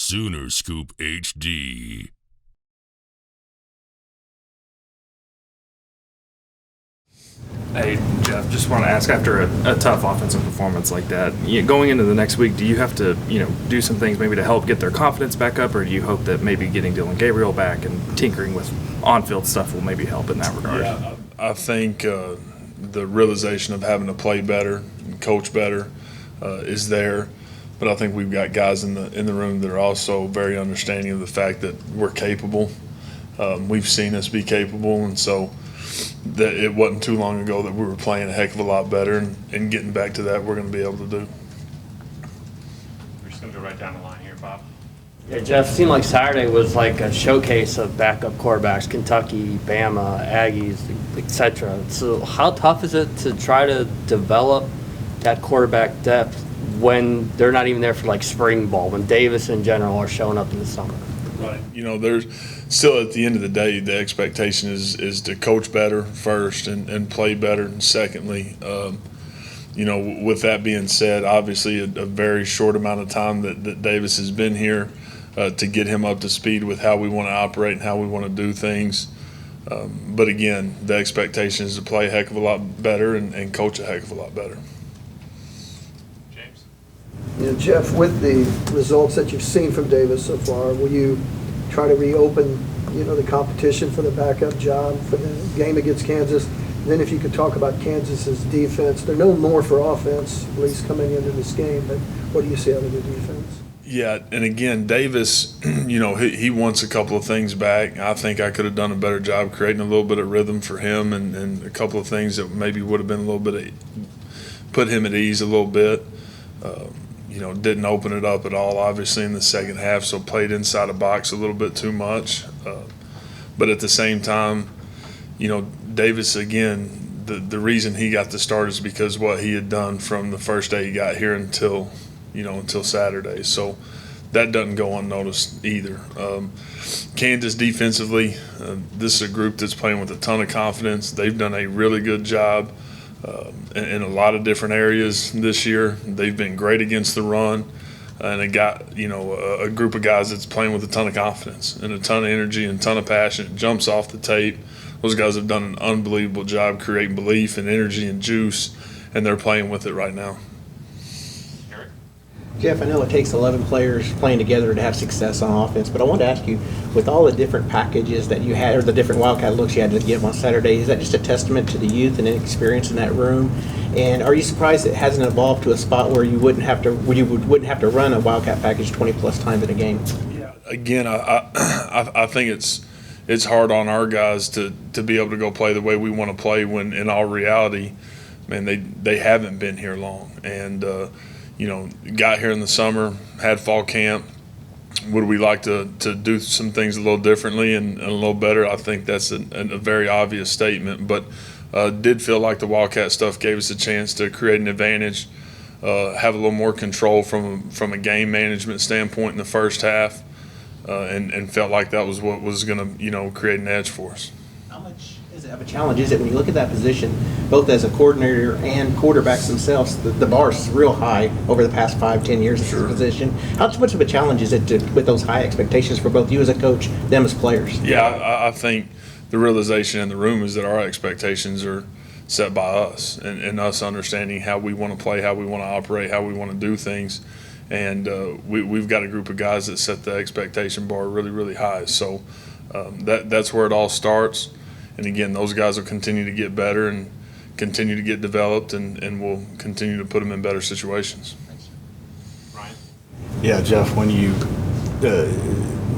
Sooner Scoop HD. Hey, Jeff, just want to ask, after a tough offensive performance like that, going into the next week, do you have to, do some things maybe to help get their confidence back up, or do you hope that maybe getting Dylan Gabriel back and tinkering with on-field stuff will maybe help in that regard? Yeah, I think the realization of having to play better and coach better is there, but I think we've got guys in the room that are also very understanding of the fact that we're capable. We've seen us be capable, and so that it wasn't too long ago that we were playing a heck of a lot better, and getting back to that we're going to be able to do. We're just going to go right down the line here, Bob. Yeah, Jeff, seemed like Saturday was like a showcase of backup quarterbacks, Kentucky, Bama, Aggies, etc. So how tough is it to try to develop that quarterback depth when they're not even there for like spring ball, when Davis in general are showing up in the summer? Right. There's still, at the end of the day, the expectation is to coach better first and play better and secondly. With that being said, obviously a very short amount of time that Davis has been here to get him up to speed with how we want to operate and how we want to do things. But again, the expectation is to play a heck of a lot better and coach a heck of a lot better. Jeff, with the results that you've seen from Davis so far, will you try to reopen, the competition for the backup job for the game against Kansas? And then if you could talk about Kansas's defense, they're known more for offense, at least coming into this game, but what do you see out of the defense? Yeah, and again, Davis, he wants a couple of things back. I think I could have done a better job creating a little bit of rhythm for him and a couple of things that maybe would have been a little bit put him at ease a little bit. Didn't open it up at all, obviously, in the second half, so played inside a box a little bit too much. But at the same time, Davis, again, the reason he got the start is because what he had done from the first day he got here until Saturday. So that doesn't go unnoticed either. Kansas defensively, this is a group that's playing with a ton of confidence. They've done a really good job in a lot of different areas this year. They've been great against the run, and they got a group of guys that's playing with a ton of confidence and a ton of energy and a ton of passion. It jumps off the tape. Those guys have done an unbelievable job creating belief and energy and juice, and they're playing with it right now. Jeff, I know it takes 11 players playing together to have success on offense, but I wanted to ask you, with all the different packages that you had, or the different Wildcat looks you had to give on Saturday, is that just a testament to the youth and experience in that room? And are you surprised it hasn't evolved to a spot where you wouldn't have to run a Wildcat package 20 plus times in a game? Yeah. Again, I think it's hard on our guys to be able to go play the way we want to play when, in all reality, man, they haven't been here long. And got here in the summer, had fall camp. Would we like to do some things a little differently and a little better? I think that's a very obvious statement, but did feel like the Wildcat stuff gave us a chance to create an advantage, have a little more control from a game management standpoint in the first half, and felt like that was what was going to create an edge for us. How much of a challenge is it when you look at that position, both as a coordinator and quarterbacks themselves? The bar is real high over the past 5-10 years at this position. How much of a challenge is it with those high expectations for both you as a coach, them as players? Yeah, I think the realization in the room is that our expectations are set by us and us understanding how we want to play, how we want to operate, how we want to do things. And we've got a group of guys that set the expectation bar really, really high. So that's where it all starts. And again, those guys will continue to get better and continue to get developed, and we'll continue to put them in better situations. Ryan? Yeah, Jeff, when you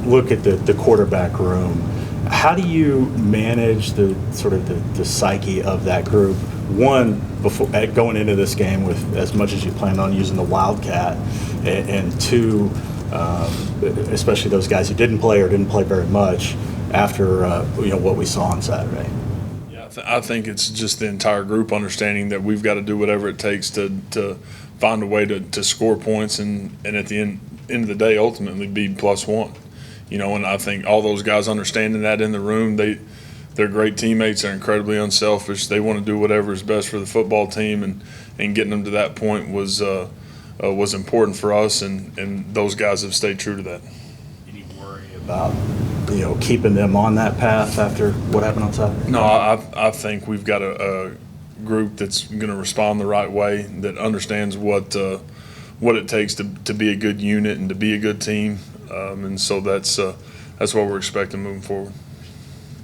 look at the quarterback room, how do you manage the sort of the psyche of that group? One, before going into this game with as much as you planned on using the Wildcat, and two, especially those guys who didn't play or didn't play very much after what we saw on Saturday. Yeah, I think it's just the entire group understanding that we've got to do whatever it takes to find a way to score points and at the end of the day ultimately be +1. And I think all those guys understanding that in the room, they're great teammates. They're incredibly unselfish. They want to do whatever is best for the football team, and getting them to that point was was important for us, and those guys have stayed true to that. Any worry about keeping them on that path after what happened on Saturday? No, I think we've got a group that's going to respond the right way, that understands what it takes to be a good unit and to be a good team, and so that's what we're expecting moving forward.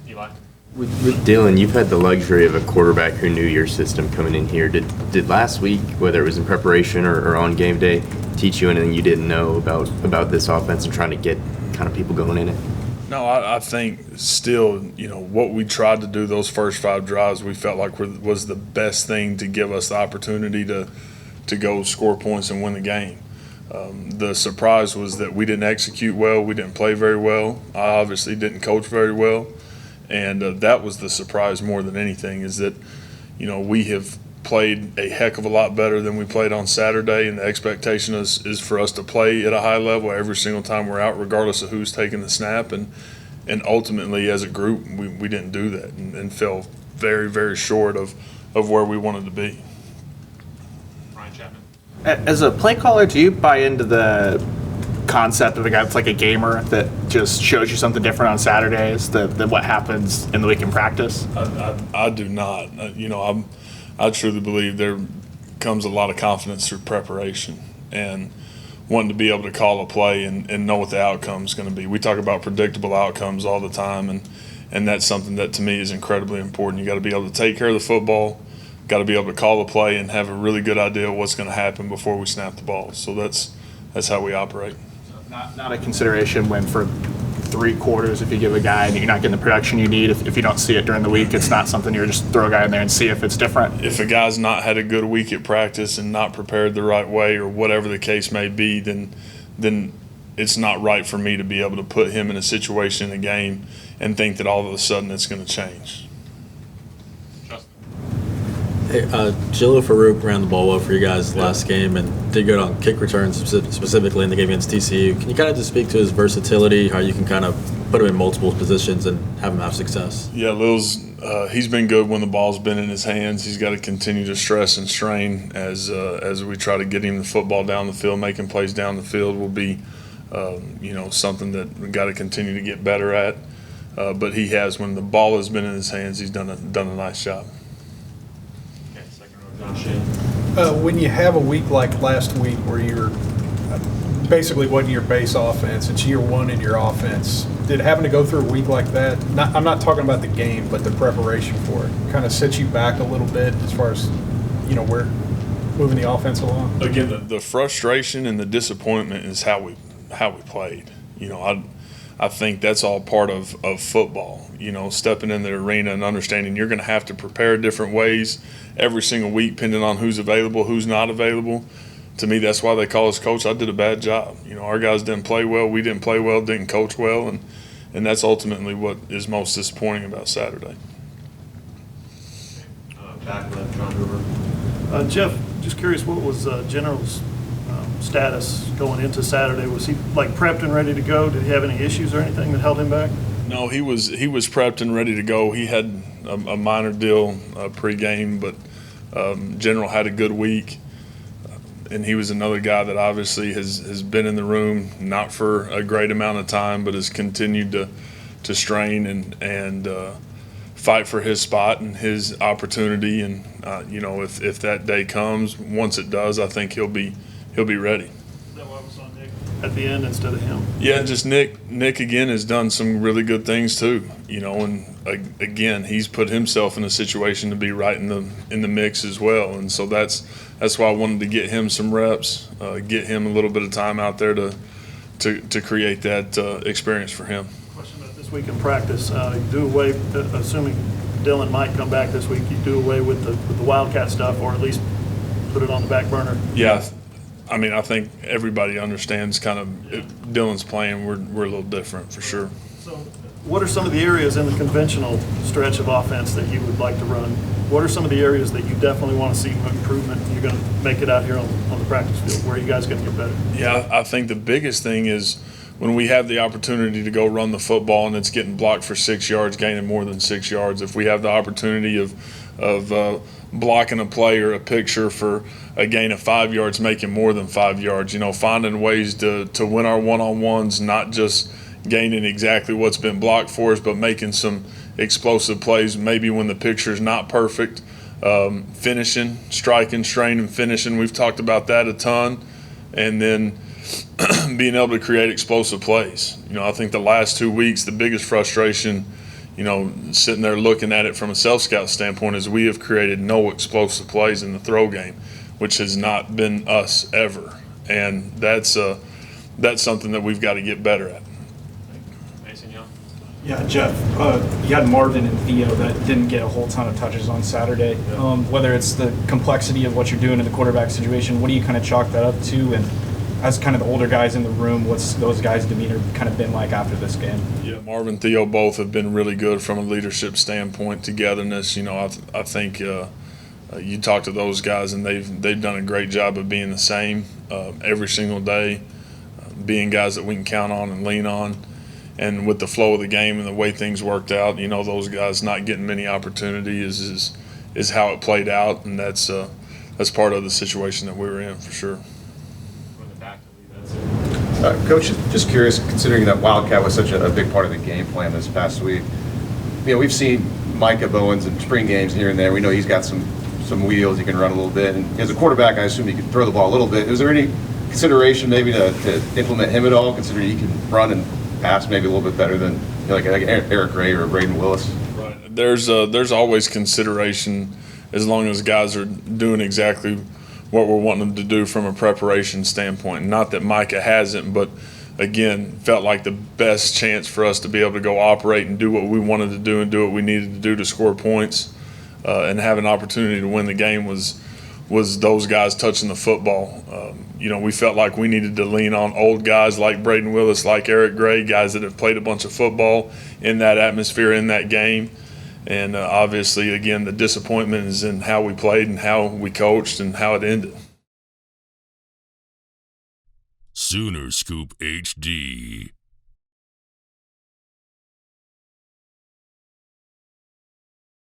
Eli? With Dylan, you've had the luxury of a quarterback who knew your system coming in here. Did last week, whether it was in preparation or on game day, teach you anything you didn't know about this offense and trying to get kind of people going in it? No, I think still, what we tried to do those first 5 drives, we felt like was the best thing to give us the opportunity to go score points and win the game. The surprise was that we didn't execute well. We didn't play very well. I obviously didn't coach very well. And that was the surprise more than anything, is that, we have played a heck of a lot better than we played on Saturday, and the expectation is for us to play at a high level every single time we're out, regardless of who's taking the snap. And ultimately, as a group, we didn't do that and fell very, very short of where we wanted to be. Ryan Chapman? As a play caller, do you buy into the concept of a guy that's like a gamer that just shows you something different on Saturdays than what happens in the week in practice? I do not. I truly believe there comes a lot of confidence through preparation and wanting to be able to call a play and know what the outcome is going to be. We talk about predictable outcomes all the time, and that's something that to me is incredibly important. You got to be able to take care of the football, got to be able to call the play and have a really good idea of what's going to happen before we snap the ball. So that's how we operate. Not a consideration when for 3 quarters, if you give a guy and you're not getting the production you need, if you don't see it during the week, it's not something you're just throw a guy in there and see if it's different. If a guy's not had a good week at practice and not prepared the right way or whatever the case may be, then it's not right for me to be able to put him in a situation in a game and think that all of a sudden it's going to change. Hey, Jalil Farouk ran the ball well for you guys last game and did good on kick returns, specifically in the game against TCU. Can you kind of just speak to his versatility, how you can kind of put him in multiple positions and have him have success? Yeah, Lil's he's been good when the ball's been in his hands. He's got to continue to stress and strain as we try to get him the football down the field. Making plays down the field will be something that we've got to continue to get better at. But he has, when the ball has been in his hands, he's done a nice job. When you have a week like last week where you're basically wasn't your base offense, it's year 1 in your offense, did having to go through a week like that, I'm not talking about the game, but the preparation for it, kind of set you back a little bit as far as, where moving the offense along? Again, the frustration and the disappointment is how we played. I think that's all part of football, stepping in the arena and understanding you're going to have to prepare different ways every single week, depending on who's available, who's not available. To me, that's why they call us coach. I did a bad job. Our guys didn't play well. We didn't play well, didn't coach well, and that's ultimately what is most disappointing about Saturday. Back left, John Hoover. Jeff, just curious, what was General's status going into Saturday? Was he prepped and ready to go? Did he have any issues or anything that held him back? No, he was prepped and ready to go. He had a minor deal pregame, but General had a good week, and he was another guy that obviously has been in the room, not for a great amount of time, but has continued to strain and fight for his spot and his opportunity. And if that day comes, once it does, I think he'll be ready. Is that why we saw Nick at the end instead of him? Yeah, just Nick again has done some really good things too. And again, he's put himself in a situation to be right in the mix as well. And so that's why I wanted to get him some reps, get him a little bit of time out there to create that experience for him. Question about this week in practice. You do away, assuming Dylan might come back this week, you do away with the Wildcat stuff, or at least put it on the back burner. Yeah. I think everybody understands kind of Dylan's playing. We're a little different for sure. So what are some of the areas in the conventional stretch of offense that you would like to run? What are some of the areas that you definitely want to see improvement? You're going to make it out here on the practice field. Where are you guys going to get better? Yeah, I think the biggest thing is when we have the opportunity to go run the football and it's getting blocked for 6 yards, gaining more than 6 yards, if we have the opportunity of blocking a play or a picture for a gain of 5 yards, making more than 5 yards, finding ways to win our one-on-ones, not just gaining exactly what's been blocked for us, but making some explosive plays, maybe when the picture is not perfect, finishing, striking, straining, finishing. We've talked about that a ton. And then being able to create explosive plays. I think the last 2 weeks, the biggest frustration, sitting there looking at it from a self-scout standpoint, is we have created no explosive plays in the throw game, which has not been us ever. And that's something that we've got to get better at. Mason Young. Yeah, Jeff, you had Marvin and Theo that didn't get a whole ton of touches on Saturday. Whether it's the complexity of what you're doing in the quarterback situation, what do you kind of chalk that up to? And as kind of the older guys in the room, what's those guys' demeanor kind of been like after this game? Yeah, Marvin and Theo both have been really good from a leadership standpoint, togetherness. I think you talk to those guys and they've done a great job of being the same every single day, being guys that we can count on and lean on. And with the flow of the game and the way things worked out, those guys not getting many opportunities is how it played out, and that's part of the situation that we were in for sure. Coach, just curious, considering that Wildcat was such a big part of the game plan this past week, we've seen Micah Bowens in spring games here and there. We know he's got some wheels, he can run a little bit. And as a quarterback, I assume he can throw the ball a little bit. Is there any consideration maybe to implement him at all, considering he can run and pass maybe a little bit better than like Eric Ray or Braden Willis? Right. There's always consideration as long as guys are doing exactly what we're wanting them to do from a preparation standpoint. Not that Micah hasn't, but again, felt like the best chance for us to be able to go operate and do what we wanted to do and do what we needed to do to score points and have an opportunity to win the game was those guys touching the football. We felt like we needed to lean on old guys like Braden Willis, like Eric Gray, guys that have played a bunch of football in that atmosphere, in that game. And obviously, again, the disappointment is in how we played and how we coached and how it ended. Sooner Scoop HD.